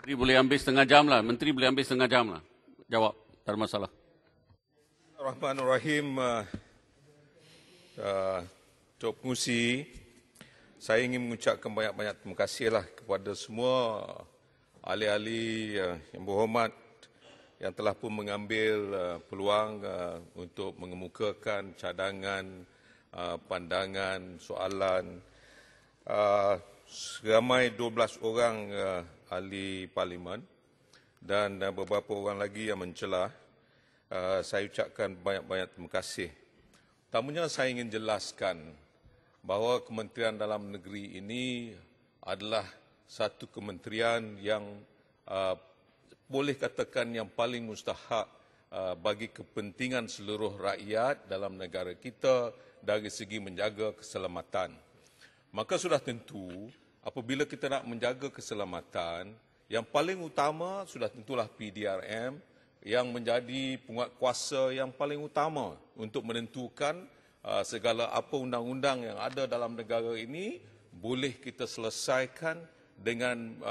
Menteri boleh ambil setengah jam lah. Menteri boleh ambil setengah jam lah. Jawab, tak ada masalah. Bismillahirrahmanirrahim. Tok Pengerusi, saya ingin mengucapkan banyak-banyak terima kasih lah kepada semua ahli-ahli yang berhormat yang telah pun mengambil peluang untuk mengemukakan cadangan, pandangan, soalan. Seramai 12 orang ahli parlimen dan beberapa orang lagi yang mencelah. Saya ucapkan banyak-banyak terima kasih. Pertamanya saya ingin jelaskan bahawa Kementerian Dalam Negeri ini adalah satu kementerian yang boleh katakan yang paling mustahak bagi kepentingan seluruh rakyat dalam negara kita dari segi menjaga keselamatan. Maka sudah tentu apabila kita nak menjaga keselamatan, yang paling utama sudah tentulah PDRM yang menjadi penguatkuasa yang paling utama untuk menentukan segala apa undang-undang yang ada dalam negara ini boleh kita selesaikan dengan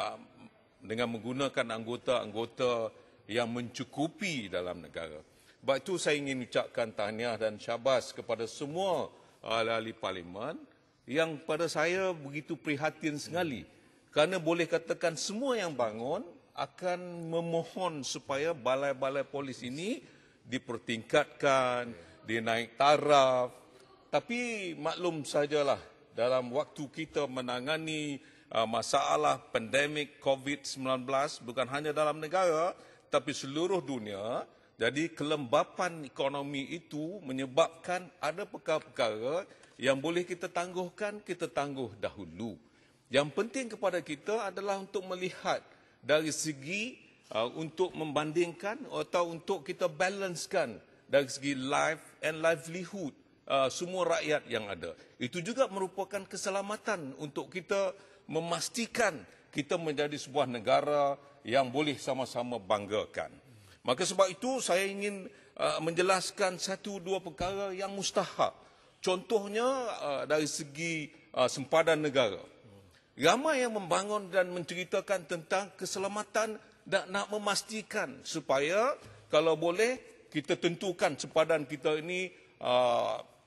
menggunakan anggota-anggota yang mencukupi dalam negara. Sebab itu saya ingin ucapkan tahniah dan syabas kepada semua ahli parlimen yang pada saya begitu prihatin sekali kerana boleh katakan semua yang bangun akan memohon supaya balai-balai polis ini dipertingkatkan, dinaik taraf. Tapi maklum sajalah dalam waktu kita menangani masalah pandemik COVID-19 bukan hanya dalam negara tapi seluruh dunia. Jadi kelembapan ekonomi itu menyebabkan ada perkara-perkara yang boleh kita tangguhkan, kita tangguh dahulu. Yang penting kepada kita adalah untuk melihat dari segi untuk membandingkan atau untuk kita balancekan dari segi life and livelihood semua rakyat yang ada. Itu juga merupakan keselamatan untuk kita memastikan kita menjadi sebuah negara yang boleh sama-sama banggakan. Maka sebab itu saya ingin menjelaskan satu dua perkara yang mustahak. Contohnya dari segi sempadan negara. Ramai yang membangun dan menceritakan tentang keselamatan dan nak memastikan supaya kalau boleh kita tentukan sempadan kita ini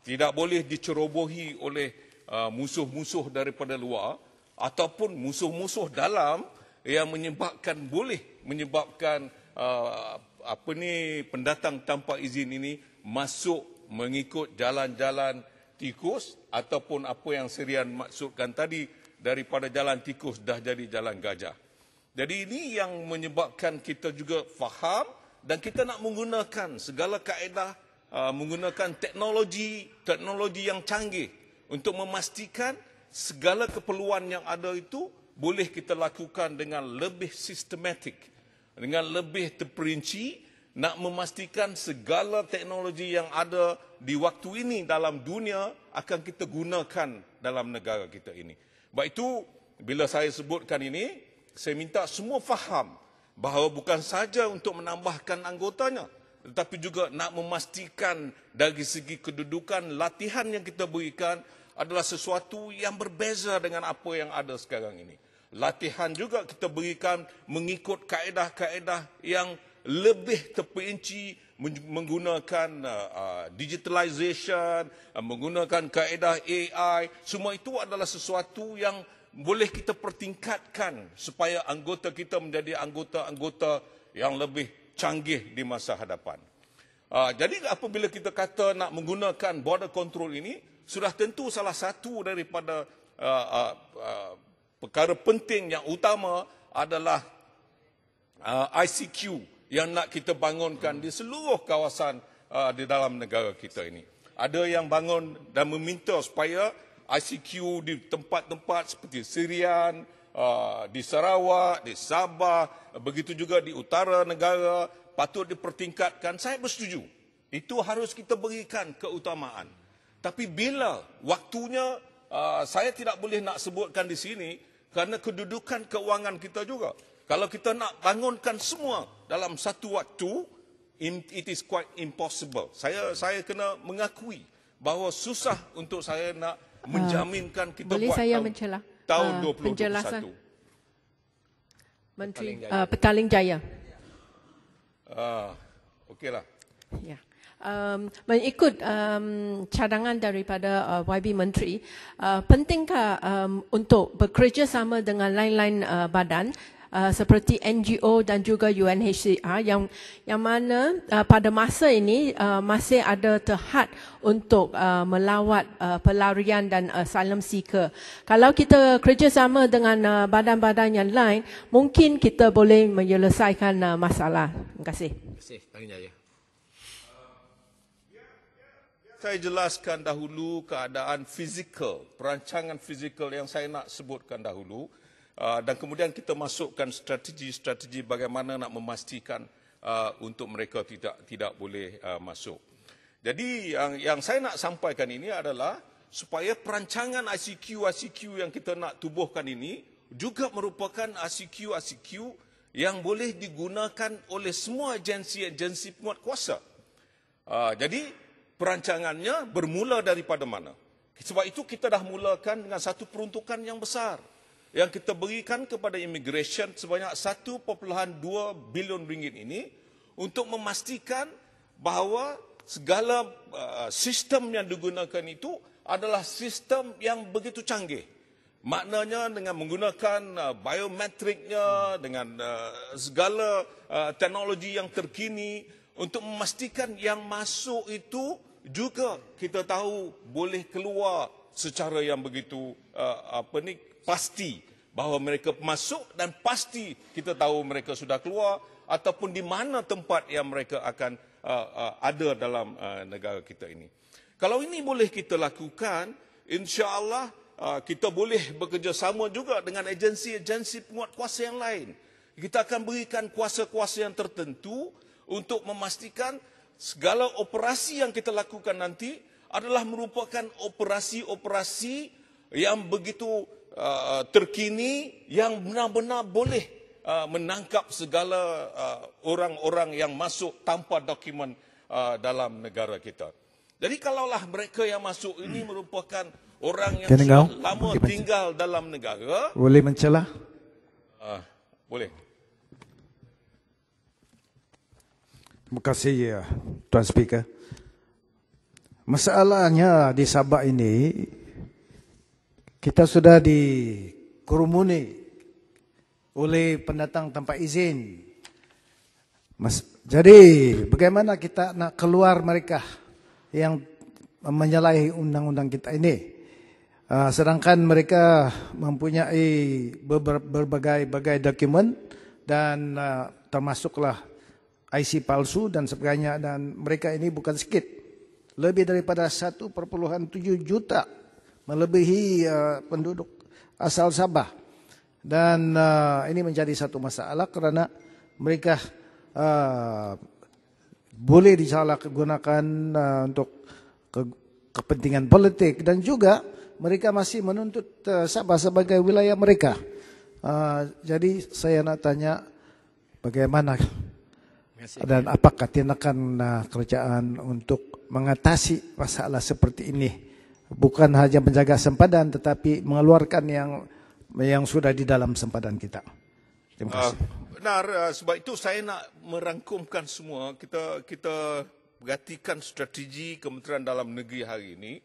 tidak boleh dicerobohi oleh musuh-musuh daripada luar ataupun musuh-musuh dalam yang boleh menyebabkan pendatang tanpa izin ini masuk mengikut jalan-jalan tikus ataupun apa yang Serian maksudkan tadi daripada jalan tikus dah jadi jalan gajah. Jadi ini yang menyebabkan kita juga faham dan kita nak menggunakan segala kaedah, menggunakan teknologi yang canggih untuk memastikan segala keperluan yang ada itu boleh kita lakukan dengan lebih sistematik, dengan lebih terperinci, nak memastikan segala teknologi yang ada di waktu ini dalam dunia akan kita gunakan dalam negara kita ini. Sebab itu, bila saya sebutkan ini, saya minta semua faham bahawa bukan saja untuk menambahkan anggotanya, tetapi juga nak memastikan dari segi kedudukan latihan yang kita berikan adalah sesuatu yang berbeza dengan apa yang ada sekarang ini. Latihan juga kita berikan mengikut kaedah-kaedah yang lebih terperinci, menggunakan digitalization, menggunakan kaedah AI. Semua itu adalah sesuatu yang boleh kita pertingkatkan supaya anggota kita menjadi anggota-anggota yang lebih canggih di masa hadapan. Jadi apabila kita kata nak menggunakan border control ini, sudah tentu salah satu daripada perkara penting yang utama adalah ICQ yang nak kita bangunkan di seluruh kawasan di dalam negara kita ini. Ada yang bangun dan meminta supaya ICQ di tempat-tempat seperti Serian, di Sarawak, di Sabah, begitu juga di utara negara, patut dipertingkatkan. Saya bersetuju. Itu harus kita berikan keutamaan. Tapi bila waktunya, saya tidak boleh nak sebutkan di sini kerana kedudukan keuangan kita juga. Kalau kita nak bangunkan semua dalam satu waktu, it is quite impossible. Saya kena mengakui bahawa susah untuk saya nak menjaminkan kita boleh buat saya tahun mencelah tahun penjelasan 2021. Menteri Petaling Jaya. Okeylah. Ya. Mengikut cadangan daripada YB Menteri, pentingkah untuk bekerjasama dengan lain-lain badan seperti NGO dan juga UNHCR yang mana pada masa ini masih ada terhad untuk melawat pelarian dan asylum seeker. Kalau kita kerjasama dengan badan-badan yang lain, mungkin kita boleh menyelesaikan masalah. Terima kasih. Terima kasih, Petaling Jaya. Saya jelaskan dahulu keadaan fizikal, perancangan fizikal yang saya nak sebutkan dahulu, dan kemudian kita masukkan strategi-strategi bagaimana nak memastikan untuk mereka tidak boleh masuk. Jadi yang saya nak sampaikan ini adalah supaya perancangan ICQ yang kita nak tubuhkan ini juga merupakan ICQ yang boleh digunakan oleh semua agensi penguat kuasa. Jadi perancangannya bermula daripada mana? Sebab itu kita dah mulakan dengan satu peruntukan yang besar yang kita berikan kepada immigration sebanyak 1.2 bilion ringgit ini untuk memastikan bahawa segala sistem yang digunakan itu adalah sistem yang begitu canggih. Maknanya dengan menggunakan biometriknya, dengan segala teknologi yang terkini untuk memastikan yang masuk itu juga kita tahu boleh keluar secara yang begitu pasti bahawa mereka masuk dan pasti kita tahu mereka sudah keluar ataupun di mana tempat yang mereka akan ada dalam negara kita ini. Kalau ini boleh kita lakukan, insya-Allah kita boleh bekerjasama juga dengan agensi-agensi penguat kuasa yang lain. Kita akan berikan kuasa-kuasa yang tertentu untuk memastikan segala operasi yang kita lakukan nanti adalah merupakan operasi-operasi yang begitu terkini, yang benar-benar boleh menangkap segala orang-orang yang masuk tanpa dokumen dalam negara kita. Jadi kalaulah mereka yang masuk ini merupakan orang yang sudah lama tinggal dalam negara, boleh mencelah? Boleh. Terima kasih Tuan Speaker. Masalahnya di Sabah ini, kita sudah dikerumuni oleh pendatang tanpa izin. Jadi bagaimana kita nak keluar mereka yang menyalahi undang-undang kita ini? Sedangkan mereka mempunyai berbagai dokumen dan termasuklah IC palsu dan sebagainya, dan mereka ini bukan sikit, lebih daripada 1.7 juta, melebihi penduduk asal Sabah. Dan ini menjadi satu masalah kerana mereka boleh disalahgunakan untuk kepentingan politik, dan juga mereka masih menuntut Sabah sebagai wilayah mereka. Jadi saya nak tanya bagaimana dan apakah tindakan kerajaan untuk mengatasi masalah seperti ini, bukan hanya menjaga sempadan tetapi mengeluarkan yang sudah di dalam sempadan kita. Terima kasih. Benar, sebab itu saya nak merangkumkan semua. Kita perhatikan strategi Kementerian Dalam Negeri hari ini.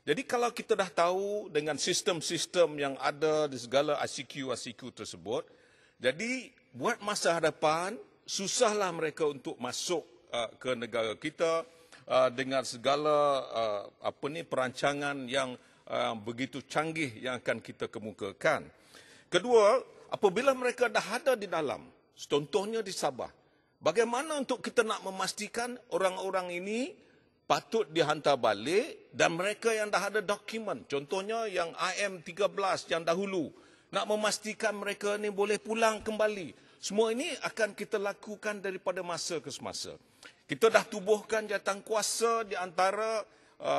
Jadi kalau kita dah tahu dengan sistem-sistem yang ada di segala ICQ tersebut, jadi buat masa hadapan susahlah mereka untuk masuk ke negara kita dengan segala perancangan yang begitu canggih yang akan kita kemukakan. Kedua, apabila mereka dah ada di dalam, contohnya di Sabah, bagaimana untuk kita nak memastikan orang-orang ini patut dihantar balik dan mereka yang dah ada dokumen, contohnya yang IM13 yang dahulu, nak memastikan mereka ni boleh pulang kembali. Semua ini akan kita lakukan daripada masa ke semasa. Kita dah tubuhkan jawatankuasa di antara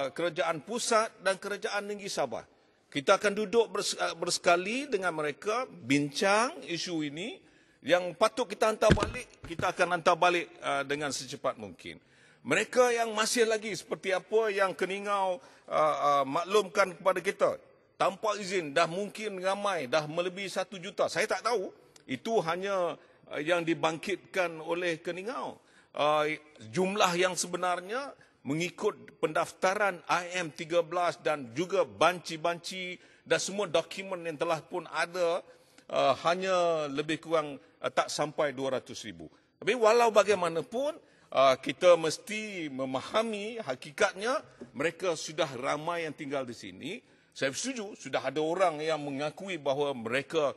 kerajaan pusat dan kerajaan negeri Sabah. Kita akan duduk bersekali dengan mereka, bincang isu ini, yang patut kita hantar balik, kita akan hantar balik dengan secepat mungkin. Mereka yang masih lagi seperti apa yang Keningau maklumkan kepada kita, tanpa izin, dah mungkin ramai, dah melebihi 1 juta. Saya tak tahu. Itu hanya yang dibangkitkan oleh Keningau. Jumlah yang sebenarnya mengikut pendaftaran IM13 dan juga banci-banci dan semua dokumen yang telah pun ada hanya lebih kurang tak sampai 200,000. Tapi walau bagaimanapun kita mesti memahami hakikatnya mereka sudah ramai yang tinggal di sini. Saya setuju sudah ada orang yang mengakui bahawa mereka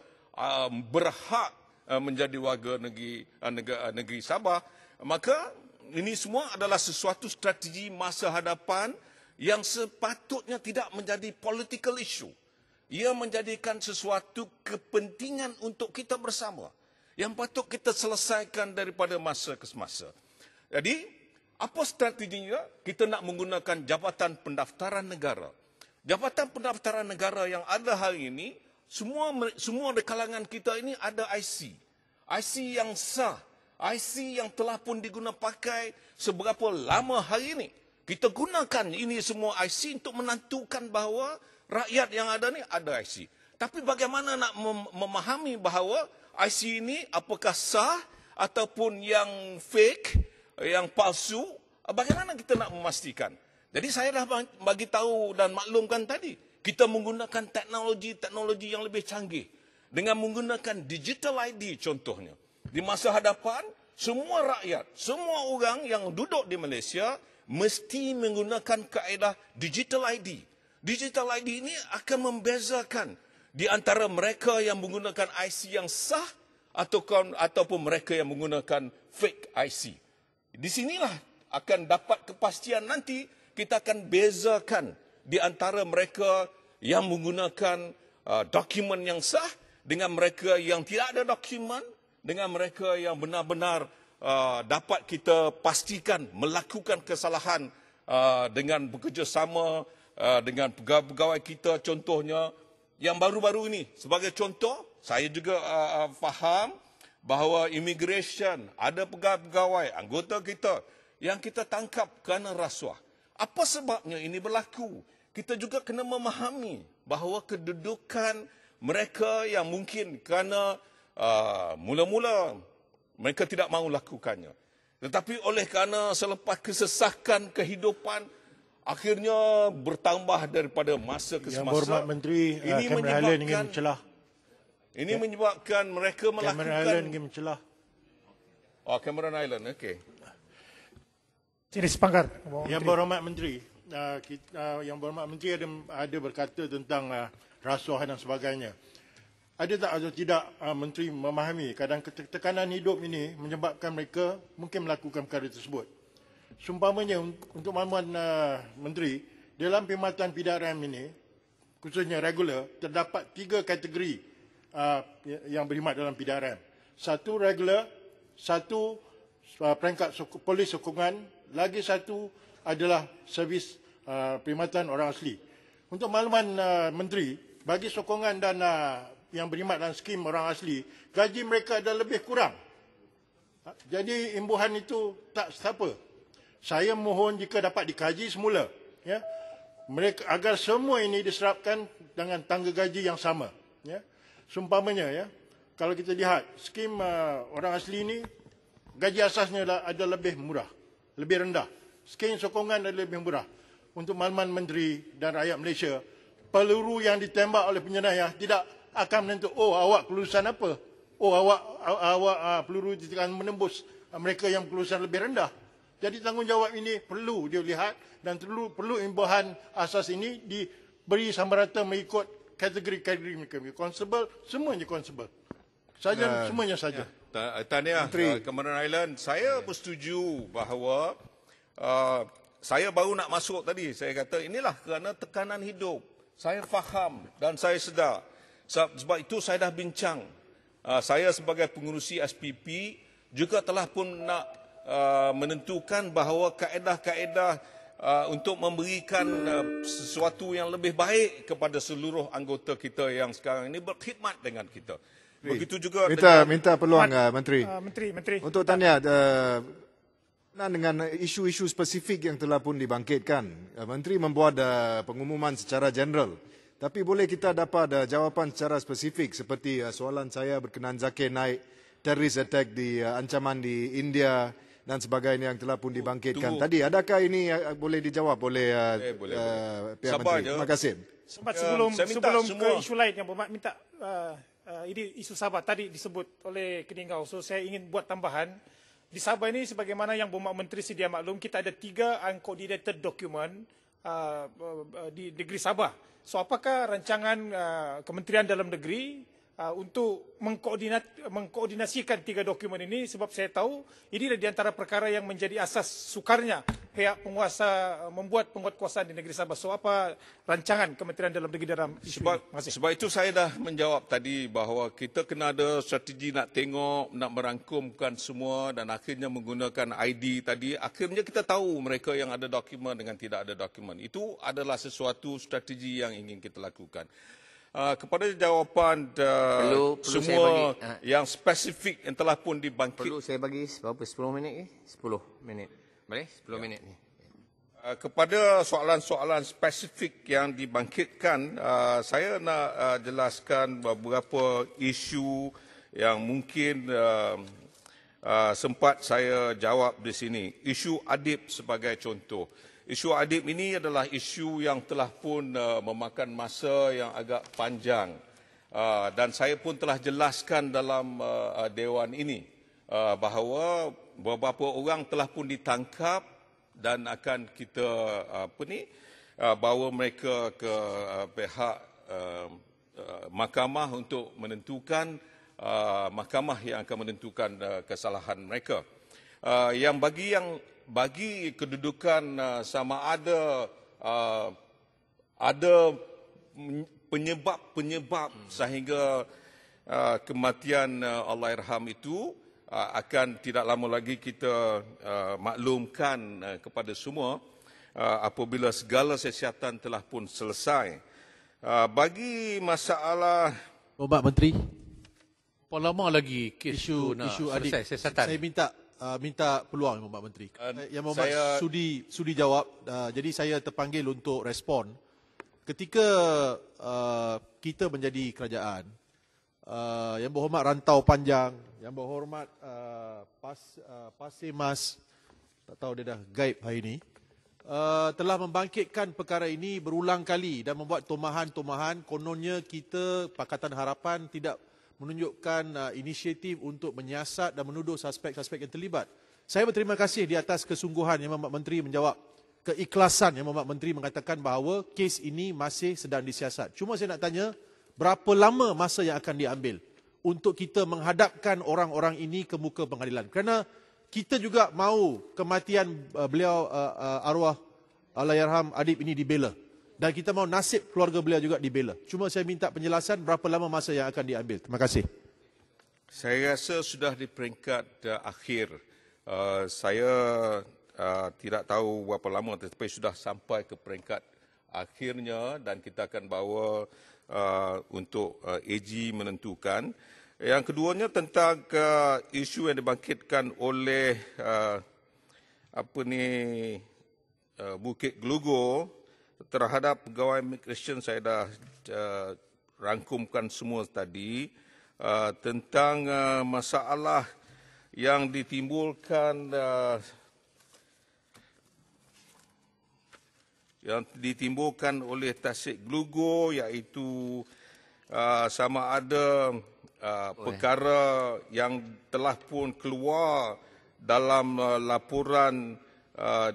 berhak menjadi warga negeri Sabah. Maka ini semua adalah sesuatu strategi masa hadapan yang sepatutnya tidak menjadi political issue. Ia menjadikan sesuatu kepentingan untuk kita bersama yang patut kita selesaikan daripada masa ke semasa. Jadi, apa strateginya? Kita nak menggunakan Jabatan Pendaftaran Negara. Jabatan Pendaftaran Negara yang ada hari ini, semua di kalangan kita ini ada IC. IC yang sah. IC yang telah pun digunakan pakai seberapa lama hari ini. Kita gunakan ini semua IC untuk menentukan bahawa rakyat yang ada ni ada IC. Tapi bagaimana nak memahami bahawa IC ini apakah sah ataupun yang fake, yang palsu? Bagaimana kita nak memastikan? Jadi saya dah bagi tahu dan maklumkan tadi. Kita menggunakan teknologi yang lebih canggih. Dengan menggunakan digital ID contohnya. Di masa hadapan, semua rakyat, semua orang yang duduk di Malaysia mesti menggunakan kaedah digital ID. Digital ID ini akan membezakan di antara mereka yang menggunakan IC yang sah ataupun mereka yang menggunakan fake IC. Di sinilah akan dapat kepastian nanti kita akan bezakan di antara mereka yang menggunakan dokumen yang sah dengan mereka yang tidak ada dokumen, dengan mereka yang benar-benar dapat kita pastikan melakukan kesalahan dengan bekerjasama dengan pegawai-pegawai kita. Contohnya yang baru-baru ini, sebagai contoh, saya juga faham bahawa immigration ada pegawai-pegawai anggota kita yang kita tangkap kerana rasuah. Apa sebabnya ini berlaku? Kita juga kena memahami bahawa kedudukan mereka yang mungkin kerana mula-mula mereka tidak mahu lakukannya. Tetapi oleh kerana selepas kesesakan kehidupan, akhirnya bertambah daripada masa ke semasa. Yang Berhormat Menteri Cameron Highland ingin mencelah. Ini menyebabkan mereka melakukan... Cameron Highland ingin mencelah. Oh, Cameron Highland, okey. Siri Sepanggar. Yang Berhormat Menteri, Yang Berhormat Menteri ada berkata tentang rasuah dan sebagainya. Ada tak atau tidak Menteri memahami kadang tekanan hidup ini menyebabkan mereka mungkin melakukan perkara tersebut. Seumpamanya untuk makluman Menteri, dalam perkhidmatan PDRM ini, khususnya regular, terdapat 3 kategori yang berkhidmat dalam PDRM. 1 regular, 1 peringkat polis sokongan, lagi 1 adalah servis perkhidmatan orang asli. Untuk makluman Menteri, bagi sokongan dan yang berkhidmat dalam skim orang asli, gaji mereka dah lebih kurang. Jadi imbuhan itu tak siapa. Saya mohon jika dapat dikaji semula, ya, mereka agar semua ini diserapkan dengan tangga gaji yang sama. Ya. Seumpamanya, ya, kalau kita lihat skim orang asli ini, gaji asasnya ada lebih murah, lebih rendah. Skim sokongan ada lebih murah. Untuk makluman Menteri dan rakyat Malaysia, peluru yang ditembak oleh penjenayah tidak akan menentu, oh awak kelulusan apa? Oh awak peluru akan menembus mereka yang kelulusan lebih rendah. Jadi tanggungjawab ini perlu dilihat dan perlu imbuhan asas ini diberi sama rata mengikut kategori-kategori mereka. Constable, semuanya constable. Semuanya saja. Tahniah Cameron Highland. Saya bersetuju bahawa saya baru nak masuk tadi. Saya kata inilah kerana tekanan hidup. Saya faham dan saya sedar. Sebab itu saya dah bincang. Saya sebagai pengurusi SPP juga telah pun nak menentukan bahawa kaedah-kaedah untuk memberikan sesuatu yang lebih baik kepada seluruh anggota kita yang sekarang ini berkhidmat dengan kita. Begitu juga minta peluang Menteri. Menteri. Untuk tanya dengan isu-isu spesifik yang telah pun dibangkitkan, Menteri membuat pengumuman secara general Tapi boleh kita dapat jawapan secara spesifik seperti soalan saya berkenaan Zakir Naik, terrorist attack di ancaman di India dan sebagainya yang telah pun dibangkitkan. Tunggu. Tadi adakah ini boleh dijawab oleh boleh. pihak Sabar Menteri? je. Terima kasih. Sempat saya minta sebelum semua- ke isu lain yang berhormat minta ini isu Sabah tadi disebut oleh Keningau. So saya ingin buat tambahan. Di Sabah ini sebagaimana yang berhormat Menteri sedia maklum, kita ada 3 uncoordinated document di negeri Sabah. So apakah rancangan Kementerian Dalam Negeri untuk mengkoordinasikan 3 dokumen ini, sebab saya tahu ini di antara perkara yang menjadi asas sukarnya pihak penguasa membuat penguatkuasaan di negeri Sabah. So apa rancangan Kementerian Dalam Negeri dalam isu ini? Terima kasih. Sebab itu saya dah menjawab tadi bahawa kita kena ada strategi nak tengok, nak merangkumkan semua dan akhirnya menggunakan ID tadi. Akhirnya kita tahu mereka yang ada dokumen dengan tidak ada dokumen. Itu adalah sesuatu strategi yang ingin kita lakukan. Kepada jawapan Perlu semua saya bagi, yang spesifik yang telah pun dibangkit. Perlu saya bagi berapa? 10 minit ke? 10 minit. Boleh? 10 minit ni. Kepada soalan-soalan spesifik yang dibangkitkan, saya nak jelaskan beberapa isu yang mungkin sempat saya jawab di sini. Isu adib sebagai contoh. Isu adib ini adalah isu yang telah pun memakan masa yang agak panjang. Dan saya pun telah jelaskan dalam Dewan ini bahawa beberapa orang telah pun ditangkap dan akan kita bawa mereka ke pihak mahkamah untuk menentukan, mahkamah yang akan menentukan kesalahan mereka. Yang bagi kedudukan sama ada penyebab sehingga kematian Allahyarham itu akan tidak lama lagi kita maklumkan kepada semua apabila segala siasatan telah pun selesai. Bagi masalah Hormat Menteri, Berapa lama lagi kes isu tu nak adik, selesai siasatan? saya minta peluang Hormat Menteri. Yang Hormat saya- sudi jawab. Jadi saya terpanggil untuk respon. Ketika kita menjadi kerajaan, Yang Berhormat Rantau Panjang, Yang Berhormat Pasir Mas, tak tahu dia dah gaib hari ini, telah membangkitkan perkara ini berulang kali dan membuat tomahan-tomahan. Kononnya kita, Pakatan Harapan, tidak menunjukkan inisiatif untuk menyiasat dan menuduh suspek-suspek yang terlibat. Saya berterima kasih di atas kesungguhan Yang Berhormat Menteri menjawab, keikhlasan Yang Berhormat Menteri mengatakan bahawa kes ini masih sedang disiasat. Cuma saya nak tanya, berapa lama masa yang akan diambil untuk kita menghadapkan orang-orang ini ke muka pengadilan? Kerana kita juga mahu kematian beliau arwah Allahyarham Adib ini dibela. Dan kita mahu nasib keluarga beliau juga dibela. Cuma saya minta penjelasan berapa lama masa yang akan diambil. Terima kasih. Saya rasa sudah di peringkat akhir. Saya tidak tahu berapa lama tetapi sudah sampai ke peringkat akhirnya dan kita akan bawa untuk AG menentukan. Yang keduanya tentang isu yang dibangkitkan oleh Bukit Gelugor terhadap pegawai immigration. Saya dah rangkumkan semua tadi tentang masalah yang ditimbulkan oleh Tasik Gelugor, iaitu sama ada perkara yang telah pun keluar dalam laporan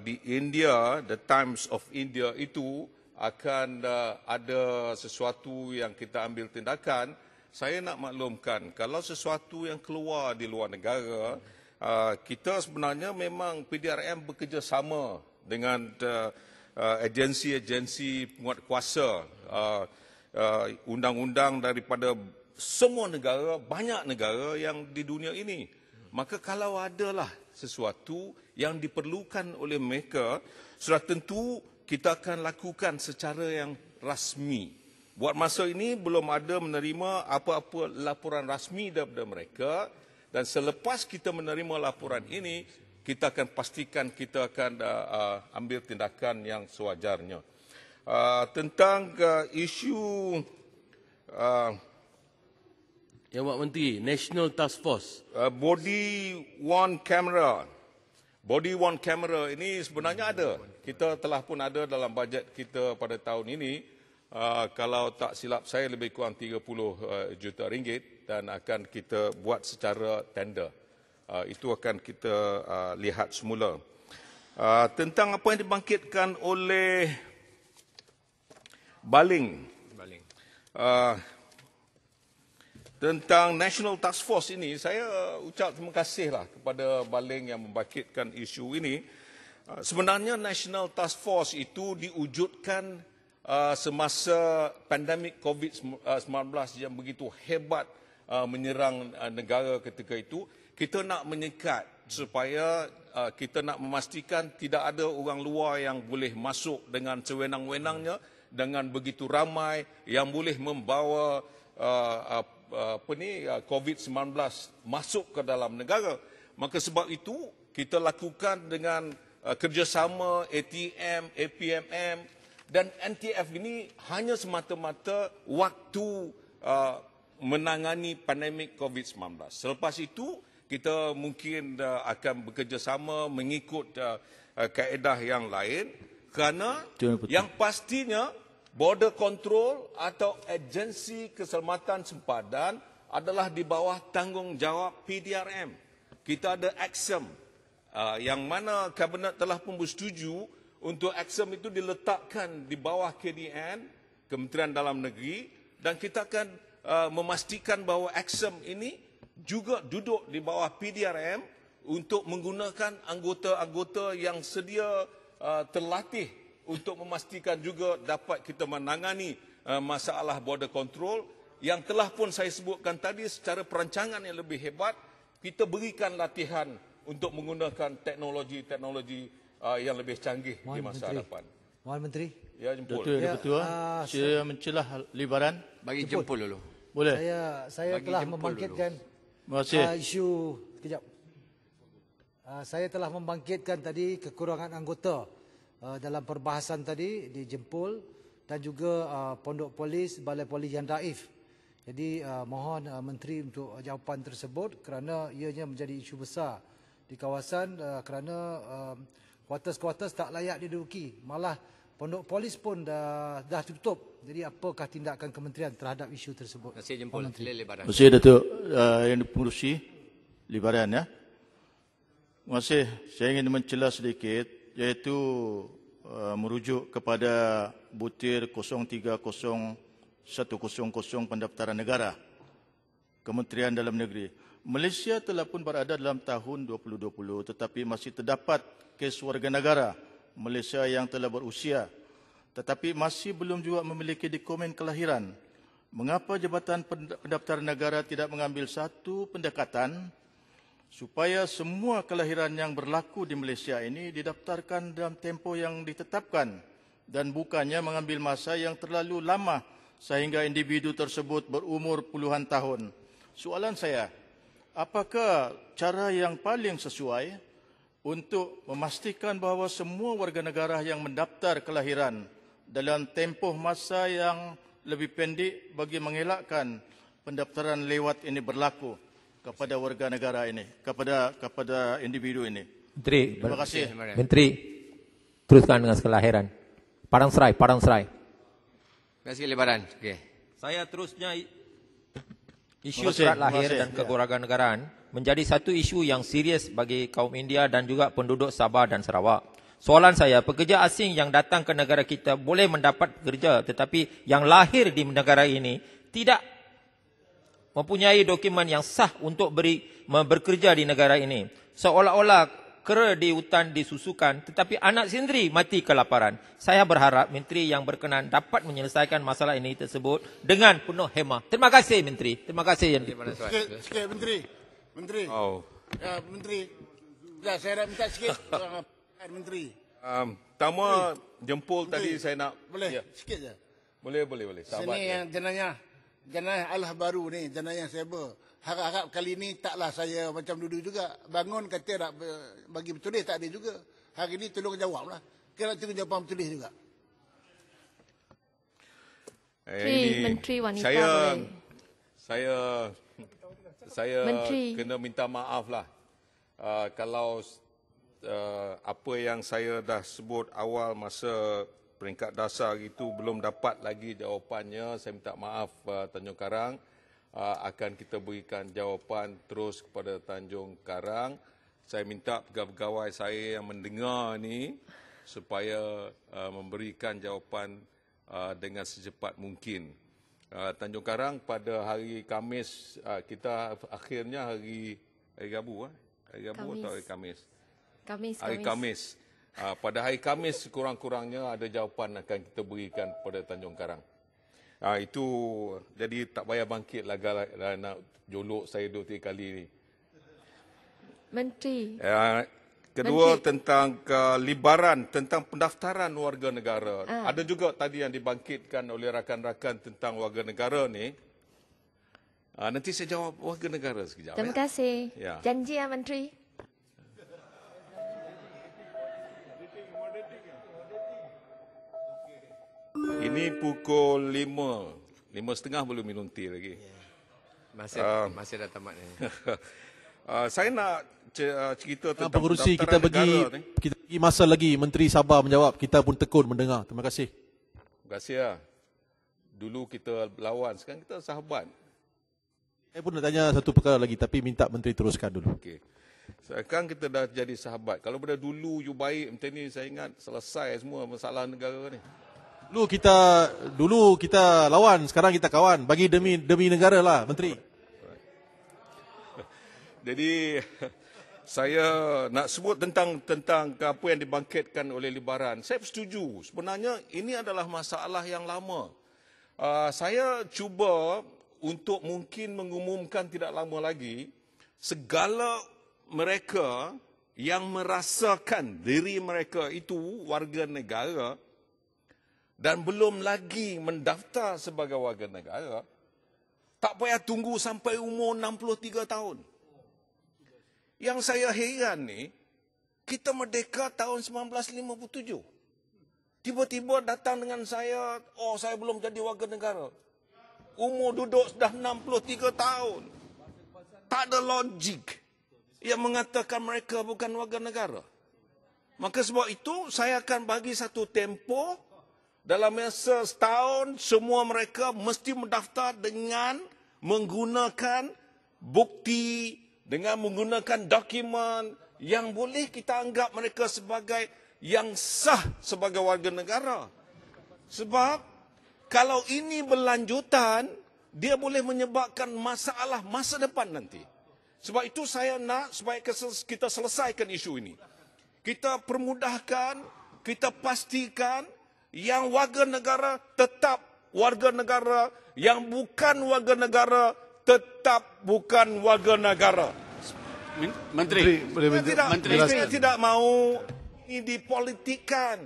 di India, The Times of India itu akan ada sesuatu yang kita ambil tindakan. Saya nak maklumkan, kalau sesuatu yang keluar di luar negara, kita sebenarnya memang PDRM bekerjasama dengan agensi-agensi penguatkuasa, undang-undang daripada semua negara, banyak negara yang di dunia ini. Maka kalau adalah sesuatu yang diperlukan oleh mereka, sudah tentu kita akan lakukan secara yang rasmi. Buat masa ini belum ada menerima apa-apa laporan rasmi daripada mereka, dan selepas kita menerima laporan ini, kita akan pastikan kita akan ambil tindakan yang sewajarnya. Tentang isu Yang Pak Menteri, National Task Force. body worn camera. Body worn camera ini sebenarnya ada. Kita telah pun ada dalam bajet kita pada tahun ini. Kalau tak silap saya lebih kurang 30 juta ringgit dan akan kita buat secara tender. Itu akan kita lihat semula. Tentang apa yang dibangkitkan oleh Baling. Tentang National Task Force ini, saya ucap terima kasihlah kepada Baling yang membangkitkan isu ini. Sebenarnya National Task Force itu diwujudkan semasa pandemik COVID-19 yang begitu hebat menyerang negara ketika itu. Kita nak menyekat supaya kita nak memastikan tidak ada orang luar yang boleh masuk dengan sewenang-wenangnya, dengan begitu ramai yang boleh membawa COVID-19 masuk ke dalam negara. Maka sebab itu kita lakukan dengan kerjasama ATM, APMM dan NTF ini hanya semata-mata waktu menangani pandemik COVID-19. Selepas itu kita mungkin akan bekerjasama mengikut kaedah yang lain kerana yang pastinya border control atau agensi keselamatan sempadan adalah di bawah tanggungjawab PDRM. Kita ada AXIM yang mana Kabinet telah pun bersetuju untuk AXIM itu diletakkan di bawah KDN, Kementerian Dalam Negeri, dan kita akan memastikan bahawa AXIM ini juga duduk di bawah PDRM untuk menggunakan anggota-anggota yang sedia terlatih untuk memastikan juga dapat kita menangani masalah border control yang telah pun saya sebutkan tadi secara perancangan yang lebih hebat. Kita berikan latihan untuk menggunakan teknologi-teknologi yang lebih canggih di masa hadapan. Mohon Menteri. Ya, jempol. Datuk Ketua, saya mencelah libaran. Bagi jempol dulu. Boleh. Saya telah membangkitkan isu kejap. Saya telah membangkitkan tadi kekurangan anggota dalam perbahasan tadi di Jempol dan juga Pondok Polis, Balai Polis yang daif. Jadi mohon Menteri untuk jawapan tersebut kerana ianya menjadi isu besar di kawasan kerana kuartus-kuartus tak layak diduduki. Malah Pondok Polis pun dah tutup. Jadi apakah tindakan kementerian terhadap isu tersebut? Terima kasih Jempol. Terima kasih Datuk yang dipengurusi libaran ya. Terima kasih. Saya ingin mencelah sedikit, iaitu merujuk kepada butir 030100 pendaftaran negara Kementerian Dalam Negeri. Malaysia telah pun berada dalam tahun 2020 tetapi masih terdapat kes warga negara Malaysia yang telah berusia tetapi masih belum juga memiliki dokumen kelahiran. Mengapa Jabatan Pendaftaran Negara tidak mengambil satu pendekatan supaya semua kelahiran yang berlaku di Malaysia ini didaftarkan dalam tempoh yang ditetapkan dan bukannya mengambil masa yang terlalu lama sehingga individu tersebut berumur puluhan tahun. Soalan saya, apakah cara yang paling sesuai untuk memastikan bahawa semua warga negara yang mendaftar kelahiran dalam tempoh masa yang lebih pendek bagi mengelakkan pendaftaran lewat ini berlaku kepada warga negara ini, kepada individu ini. Menteri, terima kasih. Menteri, teruskan dengan kelahiran. Padang Serai. Terima kasih Libaran. Okay. Saya terusnya isu surat lahir dan kewarganegaraan menjadi satu isu yang serius bagi kaum India dan juga penduduk Sabah dan Sarawak. Soalan saya, pekerja asing yang datang ke negara kita boleh mendapat kerja tetapi yang lahir di negara ini tidak mempunyai dokumen yang sah untuk bekerja di negara ini. Seolah-olah kera di hutan disusukan tetapi anak sendiri mati kelaparan. Saya berharap Menteri yang berkenan dapat menyelesaikan masalah ini tersebut dengan penuh hemah. Terima kasih Menteri. Terima kasih. Sikit Menteri. Menteri. Ya, Menteri. Ya, saya nak minta sikit Menteri. Pertama Jempol tadi saya nak boleh sikit je. Boleh. Sahabat sini yang jenayah Allah baru ni, jenayah saber. Harap-harap kali ni taklah saya macam dulu juga. Bangun kata nak bagi bertulis, tak ada juga. Hari ni tolong jawablah. Kena tolong jawapan bertulis juga. Menteri Wanita saya Menteri. kena minta maaf lah kalau apa yang saya dah sebut awal masa peringkat dasar itu belum dapat lagi jawapannya. Saya minta maaf Tanjung Karang. Akan kita berikan jawapan terus kepada Tanjung Karang. Saya minta pegawai-pegawai saya yang mendengar ni supaya memberikan jawapan dengan secepat mungkin. Tanjung Karang pada hari Khamis, kita akhirnya hari Rabu, hari Rabu atau hari Khamis? Hari Khamis. Pada hari Khamis kurang-kurangnya ada jawapan akan kita berikan kepada Tanjung Karang. Itu jadi tak payah bangkit lah nak jolok saya 2-3 kali ni. Menteri. Kedua, tentang kelibaran, tentang pendaftaran warga negara. Ada juga tadi yang dibangkitkan oleh rakan-rakan tentang warga negara ni. Nanti saya jawab warga negara sekejap. Terima kasih. Ya. Janji ya Menteri. Ini pukul 5.30 belum minum teh lagi. Masih dah tamat ni. Saya nak cerita tentang pengurusi kita bagi masa lagi Menteri sabar menjawab. Kita pun tekun mendengar. Terima kasih. Terima kasih ya. Dulu kita lawan, sekarang kita sahabat. Saya pun nak tanya satu perkara lagi tapi minta Menteri teruskan dulu. Okey. Sekarang kita dah jadi sahabat. Kalau pada dulu you baik macam ni, saya ingat selesai semua masalah negara ni. Dulu kita lawan, sekarang kita kawan. Bagi demi negara lah, Menteri. Jadi saya nak sebut tentang apa yang dibangkitkan oleh Libaran. Saya setuju. Sebenarnya ini adalah masalah yang lama. Saya cuba untuk mungkin mengumumkan tidak lama lagi segala mereka yang merasakan diri mereka itu warga negara dan belum lagi mendaftar sebagai warga negara, tak payah tunggu sampai umur 63 tahun. Yang saya heran ni, kita merdeka tahun 1957. Tiba-tiba datang dengan saya, saya belum jadi warga negara. Umur duduk sudah 63 tahun. Tak ada logik yang mengatakan mereka bukan warga negara. Maka sebab itu, saya akan bagi satu tempoh. Dalam masa setahun, semua mereka mesti mendaftar dengan menggunakan bukti, dengan menggunakan dokumen yang boleh kita anggap mereka sebagai yang sah sebagai warga negara. Sebab kalau ini berlanjutan, dia boleh menyebabkan masalah masa depan nanti. Sebab itu saya nak supaya kita selesaikan isu ini. Kita permudahkan, kita pastikan yang warga negara tetap warga negara, yang bukan warga negara tetap bukan warga negara. Menteri, saya tidak mahu ini dipolitikkan.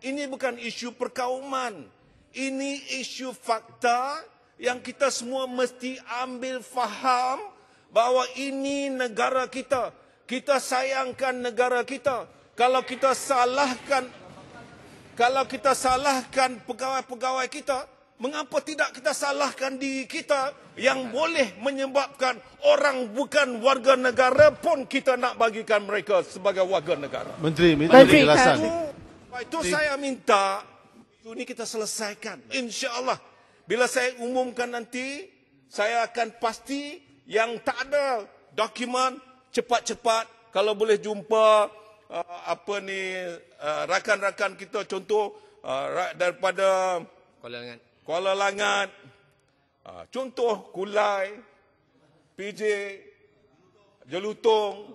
Ini bukan isu perkauman. Ini isu fakta yang kita semua mesti ambil faham bahawa ini negara kita. Kita sayangkan negara kita. Kalau kita salahkan pegawai-pegawai kita, mengapa tidak kita salahkan diri kita yang boleh menyebabkan orang bukan warga negara pun kita nak bagikan mereka sebagai warga negara. Menteri, minta penjelasan. Itu saya minta, ini kita selesaikan. InsyaAllah, bila saya umumkan nanti, saya akan pasti yang tak ada dokumen, cepat-cepat, kalau boleh jumpa rakan-rakan kita, contoh daripada Kuala Langat, contoh Kulai, PJ, Jelutong,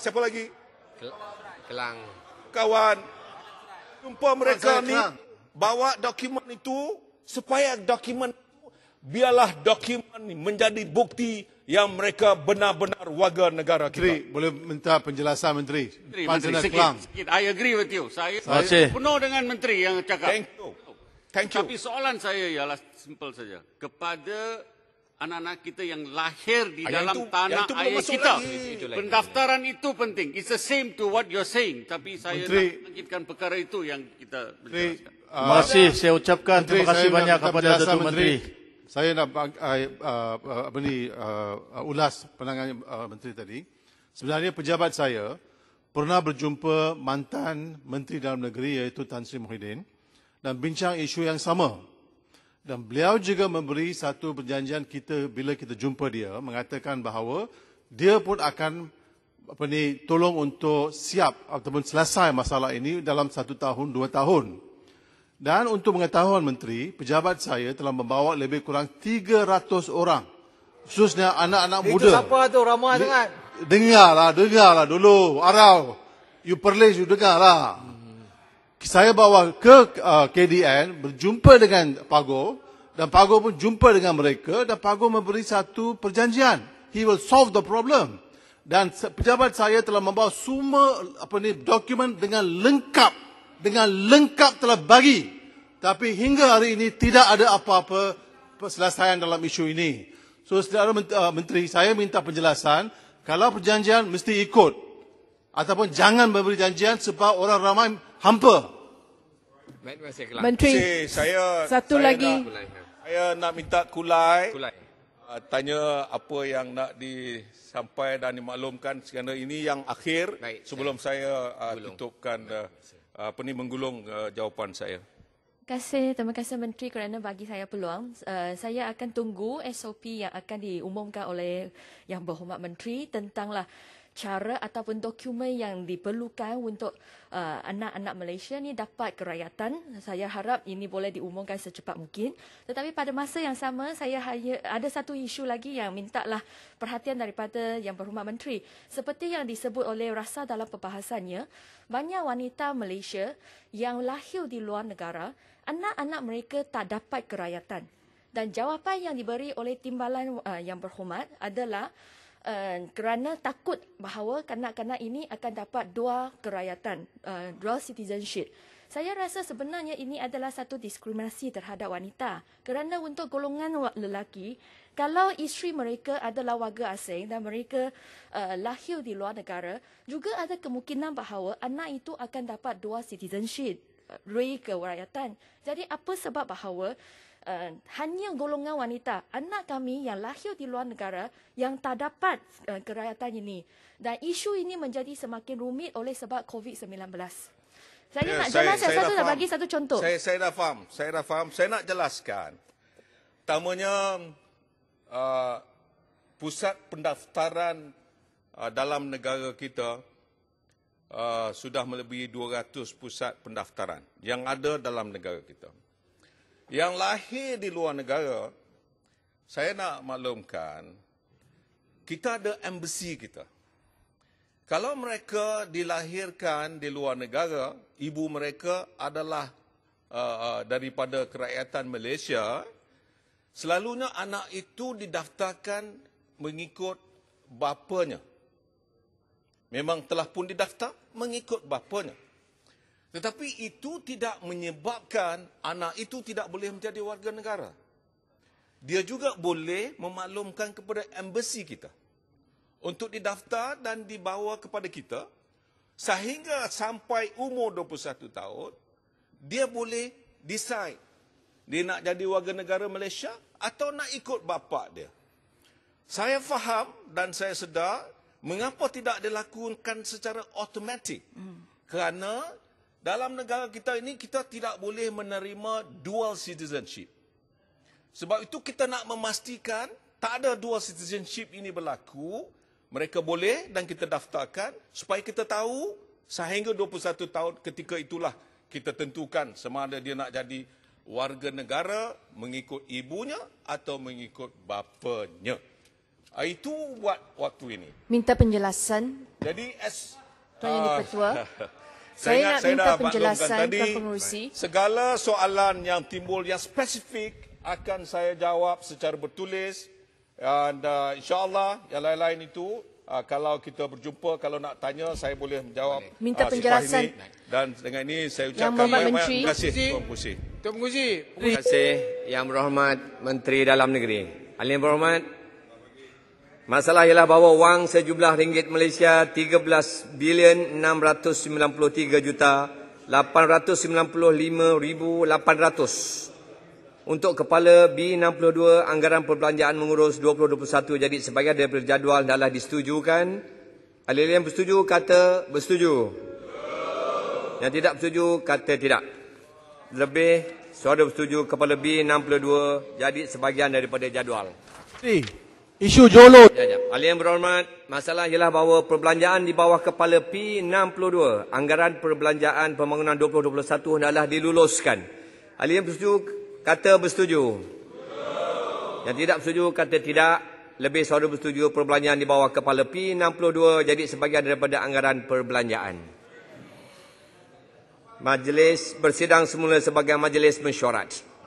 siapa lagi? Kelang. Kawan, jumpa mereka ni, bawa dokumen itu, supaya dokumen itu, biarlah dokumen menjadi bukti yang mereka benar-benar warga negara kita. Menteri, boleh minta penjelasan Menteri? Menteri, sikit. I agree with you. Saya penuh dengan Menteri yang cakap. Thank you. Tapi soalan saya ialah simple saja. Kepada anak-anak kita yang lahir di dalam tanah air kita, pendaftaran itu penting. It's the same to what you're saying. Tapi saya nak bangkitkan perkara itu yang kita berjelaskan. Terima kasih saya ucapkan terima kasih banyak kepada Datuk Menteri. Saya nak ulas pandangan Menteri tadi. Sebenarnya pejabat saya pernah berjumpa mantan Menteri Dalam Negeri iaitu Tan Sri Muhyiddin dan bincang isu yang sama. Dan beliau juga memberi satu perjanjian kita bila kita jumpa dia, mengatakan bahawa dia pun akan tolong untuk siap ataupun selesai masalah ini dalam 1 tahun, 2 tahun. Dan untuk pengetahuan Menteri, pejabat saya telah membawa lebih kurang 300 orang, khususnya anak-anak muda. Itu siapa tu? Ramai sangat. Dengarlah dulu. Arau, you perlis, you dengarlah. Saya bawa ke KDN, berjumpa dengan Pago, dan Pago pun jumpa dengan mereka, dan Pago memberi satu perjanjian. He will solve the problem. Dan pejabat saya telah membawa semua dokumen dengan lengkap telah bagi. Tapi hingga hari ini tidak ada apa-apa perselesaian dalam isu ini. So, saudara Menteri, saya minta penjelasan, kalau perjanjian mesti ikut. Ataupun jangan memberi janjian sebab orang ramai hampa. Menteri, satu lagi. Saya nak minta Kulai. Tanya apa yang nak disampaikan dan dimaklumkan kerana ini yang akhir. Sebelum saya tutupkan menggulung jawapan saya. Terima kasih Menteri kerana bagi saya peluang. Saya akan tunggu SOP yang akan diumumkan oleh Yang Berhormat Menteri tentanglah cara ataupun dokumen yang diperlukan untuk anak-anak Malaysia ni dapat kerakyatan. Saya harap ini boleh diumumkan secepat mungkin. Tetapi pada masa yang sama, saya ada satu isu lagi yang mintalah perhatian daripada Yang Berhormat Menteri. Seperti yang disebut oleh Rasa dalam perbahasannya, banyak wanita Malaysia yang lahir di luar negara, anak-anak mereka tak dapat kerakyatan. Dan jawapan yang diberi oleh Timbalan Yang Berhormat adalah kerana takut bahawa kanak-kanak ini akan dapat dua kerakyatan, dual citizenship. Saya rasa sebenarnya ini adalah satu diskriminasi terhadap wanita. Kerana untuk golongan lelaki, kalau isteri mereka adalah warga asing dan mereka lahir di luar negara, juga ada kemungkinan bahawa anak itu akan dapat dual citizenship, kerakyatan. Jadi apa sebab bahawa hanya golongan wanita, anak kami yang lahir di luar negara yang tak dapat kerakyatan ini. Dan isu ini menjadi semakin rumit oleh sebab COVID-19. Saya nak jelaskan bagi satu contoh. Saya dah faham. Saya nak jelaskan. Pertamanya, pusat pendaftaran dalam negara kita sudah melebihi 200 pusat pendaftaran yang ada dalam negara kita. Yang lahir di luar negara, saya nak maklumkan, kita ada embassy kita. Kalau mereka dilahirkan di luar negara, ibu mereka adalah daripada kerakyatan Malaysia, selalunya anak itu didaftarkan mengikut bapanya. Memang telah pun didaftar mengikut bapanya. Tetapi itu tidak menyebabkan anak itu tidak boleh menjadi warga negara. Dia juga boleh memaklumkan kepada embassy kita untuk didaftar dan dibawa kepada kita sehingga sampai umur 21 tahun, dia boleh decide dia nak jadi warga negara Malaysia atau nak ikut bapa dia. Saya faham dan saya sedar mengapa tidak dilakukan secara automatik. Kerana dalam negara kita ini, kita tidak boleh menerima dual citizenship. Sebab itu kita nak memastikan tak ada dual citizenship ini berlaku. Mereka boleh dan kita daftarkan supaya kita tahu sehingga 21 tahun ketika itulah kita tentukan sama ada dia nak jadi warga negara mengikut ibunya atau mengikut bapanya. Itu buat waktu ini. Minta penjelasan. Jadi Tuan Yang Di-Pertua. Saya nak minta penjelasan tadi, Tuan Pengerusi. Segala soalan yang timbul yang spesifik akan saya jawab secara bertulis. Dan insyaAllah yang lain-lain itu, kalau kita berjumpa, kalau nak tanya, saya boleh menjawab. Minta penjelasan. Dan dengan ini saya ucapkan banyak-banyak terima kasih Tuan Pengerusi. Terima kasih Yang Berhormat Menteri Dalam Negeri. Yang Berhormat, masalah ialah bahawa wang sejumlah ringgit Malaysia 13 bilion 693 juta 895,800. Untuk kepala B62 anggaran perbelanjaan mengurus 2021 jadi sebahagian daripada jadual adalah disetujukan. Ahli yang bersetuju kata bersetuju. Yang tidak bersetuju kata tidak. Lebih suara bersetuju kepala B62 jadi sebahagian daripada jadual. Isu Jolo. Ahli yang berhormat, masalah ialah bahawa perbelanjaan di bawah kepala P62 anggaran perbelanjaan pembangunan 2021 hendaklah diluluskan. Ahli yang bersetuju kata bersetuju. Yang tidak bersetuju kata tidak. Lebih suara bersetuju perbelanjaan di bawah kepala P62 jadi sebahagian daripada anggaran perbelanjaan. Majlis bersidang semula sebagai majlis mesyuarat.